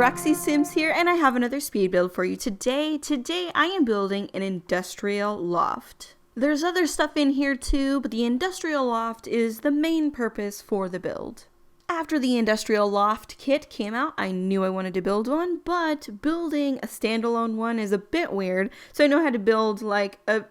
Roxy Sims here, and I have another speed build for you today. Today I am building an industrial loft. There's other stuff in here too, but the industrial loft is the main purpose for the build. After the industrial loft kit came out, I knew I wanted to build one, but building a standalone one is a bit weird, so I know how to build like a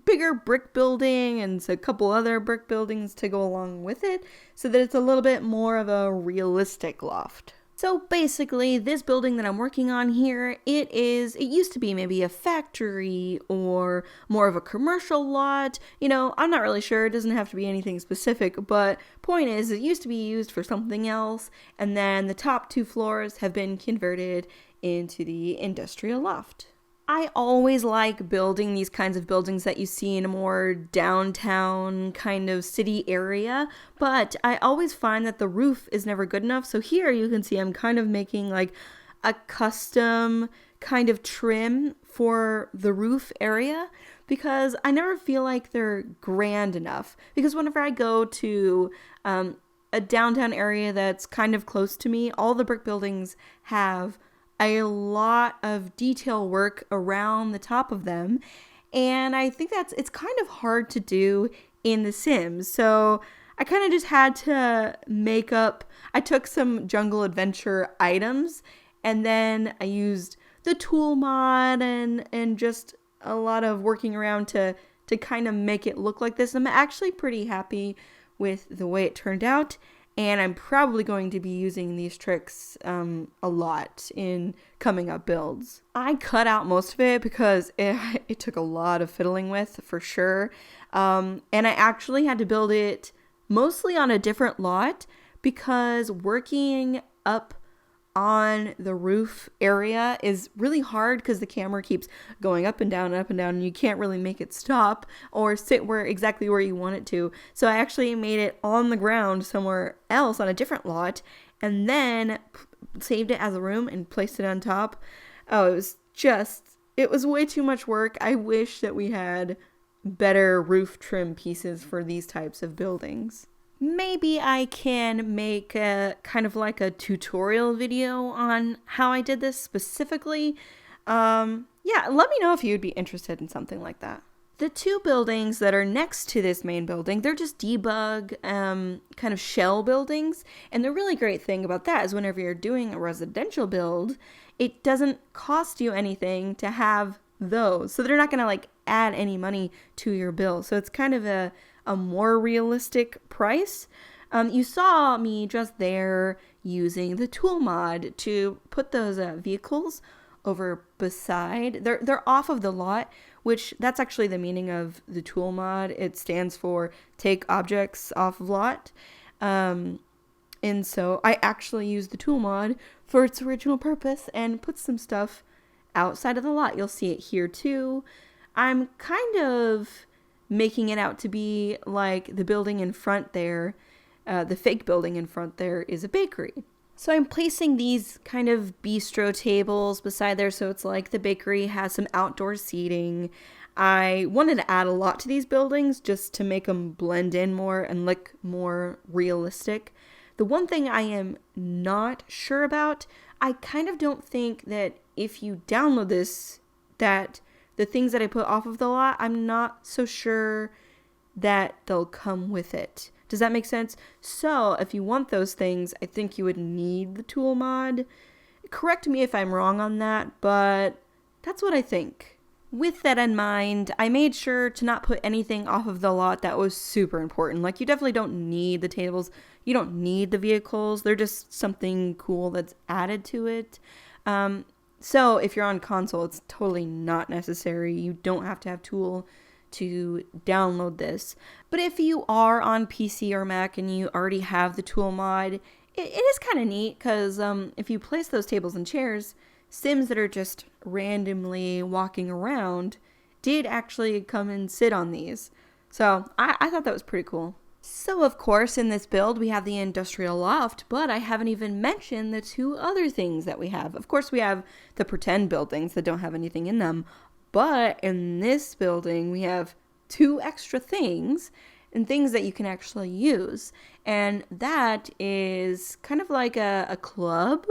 bigger brick building and a couple other brick buildings to go along with it, so that it's a little bit more of a realistic loft. So basically, this building that I'm working on here, it used to be maybe a factory or more of a commercial lot. You know, I'm not really sure. It doesn't have to be anything specific, but point is, it used to be used for something else, and then the top 2 floors have been converted into the industrial loft. I always like building these kinds of buildings that you see in a more downtown kind of city area, but I always find that the roof is never good enough. So here you can see I'm kind of making like a custom kind of trim for the roof area because I never feel like they're grand enough. Because whenever I go to a downtown area that's kind of close to me, all the brick buildings have a lot of detail work around the top of them, and I think it's kind of hard to do in The Sims. So I kind of just had to I took some jungle adventure items, and then I used the tool mod and just a lot of working around to kind of make it look like this. I'm actually pretty happy with the way it turned out. And I'm probably going to be using these tricks a lot in coming up builds. I cut out most of it because it took a lot of fiddling with, for sure. And I actually had to build it mostly on a different lot because working up on the roof area is really hard because the camera keeps going up and down, and you can't really make it stop or sit exactly where you want it to. So I actually made it on the ground somewhere else on a different lot and then saved it as a room and placed it on top. Oh, it was way too much work. I wish that we had better roof trim pieces for these types of buildings. Maybe I can make a kind of like a tutorial video on how I did this specifically. Yeah, let me know if you'd be interested in something like that. The 2 buildings that are next to this main building, they're just debug kind of shell buildings. And the really great thing about that is whenever you're doing a residential build, it doesn't cost you anything to have those. So they're not going to like add any money to your bill. So it's kind of a more realistic price. You saw me just there using the tool mod to put those vehicles over beside. They're off of the lot, which that's actually the meaning of the tool mod. It stands for take objects off of lot. And so I actually used the tool mod for its original purpose and put some stuff outside of the lot. You'll see it here too. I'm kind of making it out to be like the building in front there, the fake building in front there is a bakery. So I'm placing these kind of bistro tables beside there so it's like the bakery has some outdoor seating. I wanted to add a lot to these buildings just to make them blend in more and look more realistic. The one thing I am not sure about, I kind of don't think that if you download this, that the things that I put off of the lot, I'm not so sure that they'll come with it. Does that make sense? So if you want those things, I think you would need the tool mod. Correct me if I'm wrong on that, but that's what I think. With that in mind, I made sure to not put anything off of the lot that was super important. Like, you definitely don't need the tables. You don't need the vehicles. They're just something cool that's added to it. So if you're on console, it's totally not necessary. You don't have to have Tool to download this. But if you are on PC or Mac and you already have the Tool mod, it is kind of neat because if you place those tables and chairs, Sims that are just randomly walking around did actually come and sit on these. So I thought that was pretty cool. So of course in this build we have the industrial loft, but I haven't even mentioned the 2 other things that we have. Of course we have the pretend buildings that don't have anything in them, but in this building we have 2 extra things and things that you can actually use. And that is kind of like a club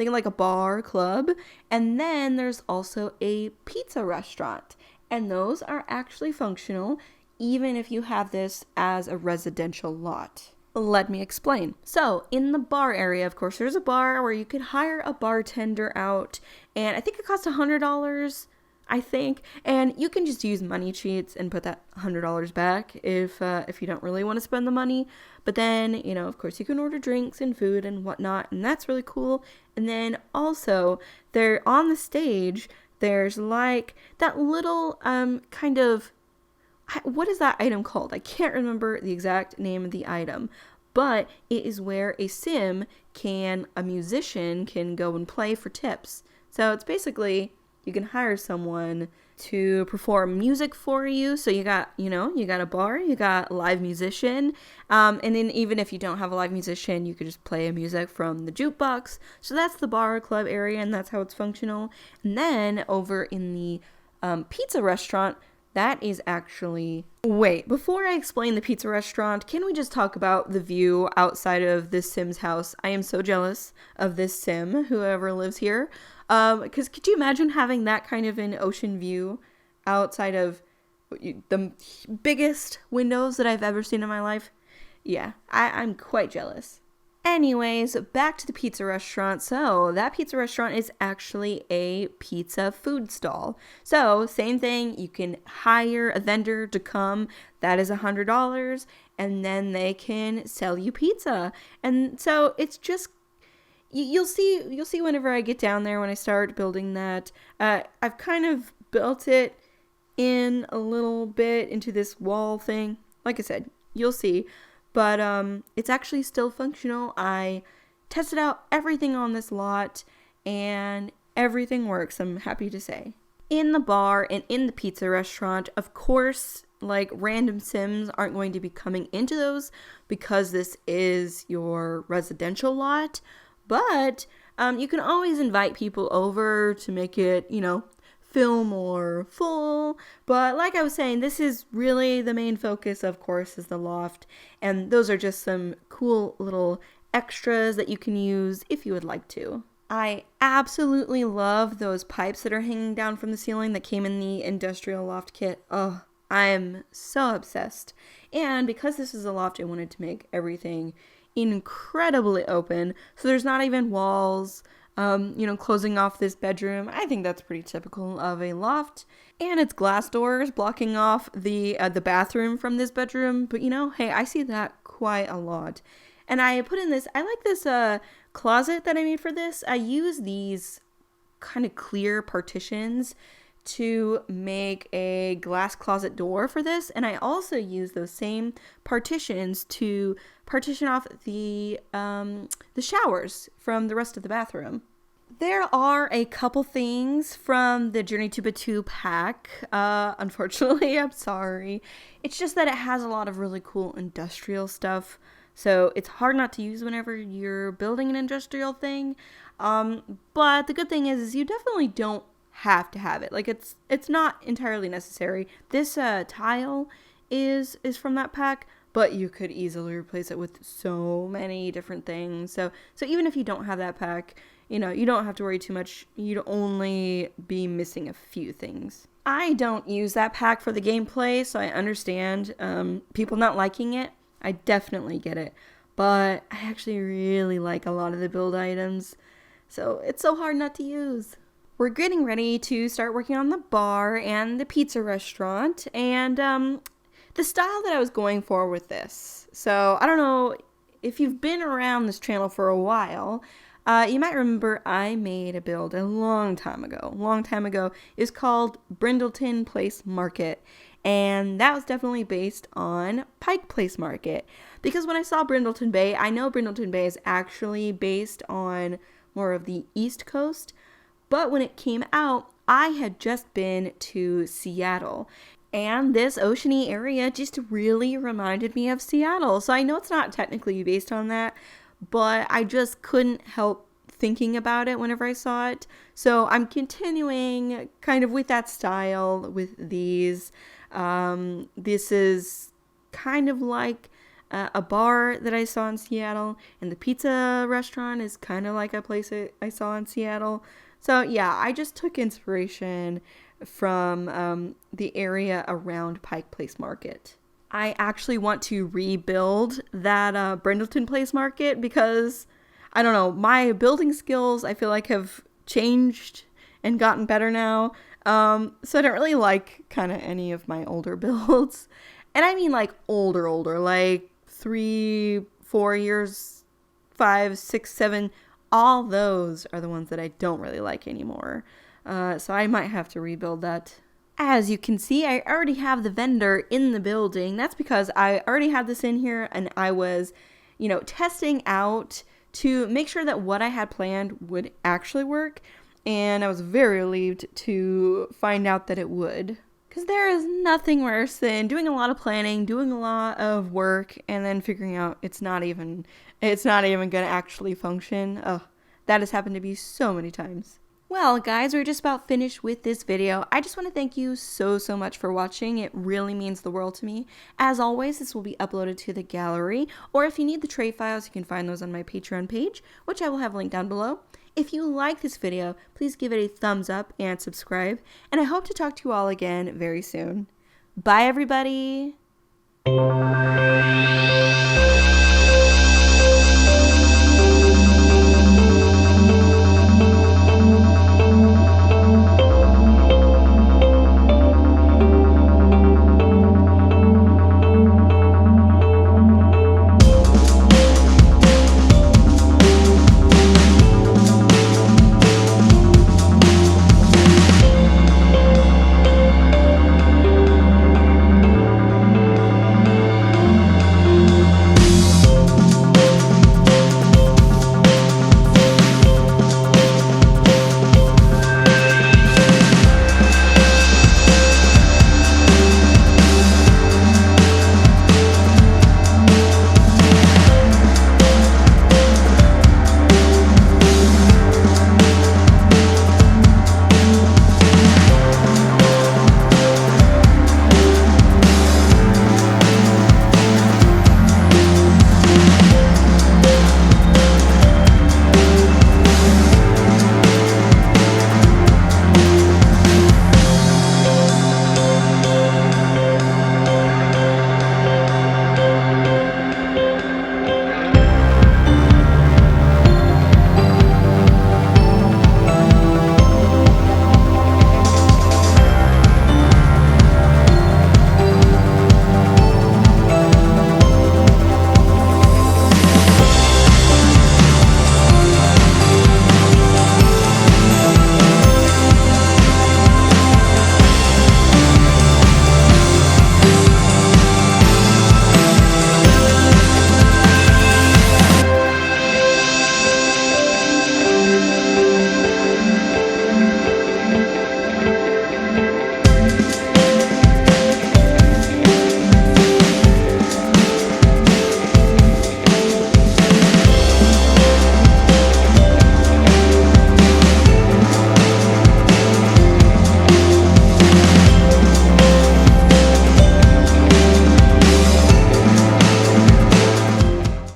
think like a bar, club, and then there's also a pizza restaurant. And those are actually functional even if you have this as a residential lot. Let me explain. So in the bar area, of course, there's a bar where you could hire a bartender out, and I think it costs $100, I think, and you can just use money cheats and put that $100 back if you don't really want to spend the money. But then, of course, you can order drinks and food and whatnot, and that's really cool. And then also, there on the stage, there's like that little kind of, what is that item called? I can't remember the exact name of the item, but it is where a musician can go and play for tips. So it's basically, you can hire someone to perform music for you. So you got a bar, you got a live musician. And then even if you don't have a live musician, you could just play music from the jukebox. So that's the bar club area, and that's how it's functional. And then over in the pizza restaurant, that is actually... Wait, before I explain the pizza restaurant, can we just talk about the view outside of this Sim's house? I am so jealous of this Sim, whoever lives here. Because could you imagine having that kind of an ocean view outside of the biggest windows that I've ever seen in my life? Yeah, I'm quite jealous. Anyways, back to the pizza restaurant. So that pizza restaurant is actually a pizza food stall. So same thing, you can hire a vendor to come. That is $100, and then they can sell you pizza. And so it's just, you'll see whenever I get down there, when I start building that. I've kind of built it in a little bit into this wall thing. Like I said, you'll see. But it's actually still functional. I tested out everything on this lot, and everything works, I'm happy to say. In the bar and in the pizza restaurant, of course, like, random Sims aren't going to be coming into those because this is your residential lot. But you can always invite people over to make it, feel more full. But like I was saying, this is really the main focus, of course, is the loft. And those are just some cool little extras that you can use if you would like to. I absolutely love those pipes that are hanging down from the ceiling that came in the Industrial Loft kit. Oh, I'm so obsessed. And because this is a loft, I wanted to make everything incredibly open. So there's not even walls, closing off this bedroom. I think that's pretty typical of a loft. And it's glass doors blocking off the bathroom from this bedroom. But hey, I see that quite a lot. And I put in this, I like this closet that I made for this. I use these kind of clear partitions to make a glass closet door for this. And I also use those same partitions to partition off the showers from the rest of the bathroom. There are a couple things from the Journey to Batu pack. Unfortunately, I'm sorry. It's just that it has a lot of really cool industrial stuff. So it's hard not to use whenever you're building an industrial thing. But the good thing is you definitely don't have to have it. Like, it's not entirely necessary. This tile is from that pack, but you could easily replace it with so many different things. So even if you don't have that pack, you don't have to worry too much. You'd only be missing a few things. I don't use that pack for the gameplay, so I understand people not liking it. I definitely get it. But I actually really like a lot of the build items, so it's so hard not to use. We're getting ready to start working on the bar and the pizza restaurant, and the style that I was going for with this. So I don't know if you've been around this channel for a while, you might remember I made a build a long time ago. It's called Brindleton Place Market, and that was definitely based on Pike Place Market, because when I saw Brindleton Bay, I know Brindleton Bay is actually based on more of the East Coast, but when it came out, I had just been to Seattle, and this oceany area just really reminded me of Seattle. So I know it's not technically based on that, but I just couldn't help thinking about it whenever I saw it. So I'm continuing kind of with that style with these. This is kind of like a bar that I saw in Seattle, and the pizza restaurant is kind of like a place I saw in Seattle. So yeah, I just took inspiration from the area around Pike Place Market. I actually want to rebuild that Brindleton Place Market because, I don't know, my building skills I feel like have changed and gotten better now. So I don't really like kind of any of my older builds. And I mean like older, like 3, 4 years, 5, 6, 7. All those are the ones that I don't really like anymore. So I might have to rebuild that. As you can see, I already have the vendor in the building. That's because I already had this in here and I was, testing out to make sure that what I had planned would actually work. And I was very relieved to find out that it would. Because there is nothing worse than doing a lot of planning, doing a lot of work, and then figuring out it's not even going to actually function. Oh, that has happened to me so many times. Well, guys, we're just about finished with this video. I just want to thank you so much for watching. It really means the world to me. As always, this will be uploaded to the gallery, or if you need the tray files, you can find those on my Patreon page, which I will have linked down below. If you like this video, please give it a thumbs up and subscribe, and I hope to talk to you all again very soon. Bye, everybody!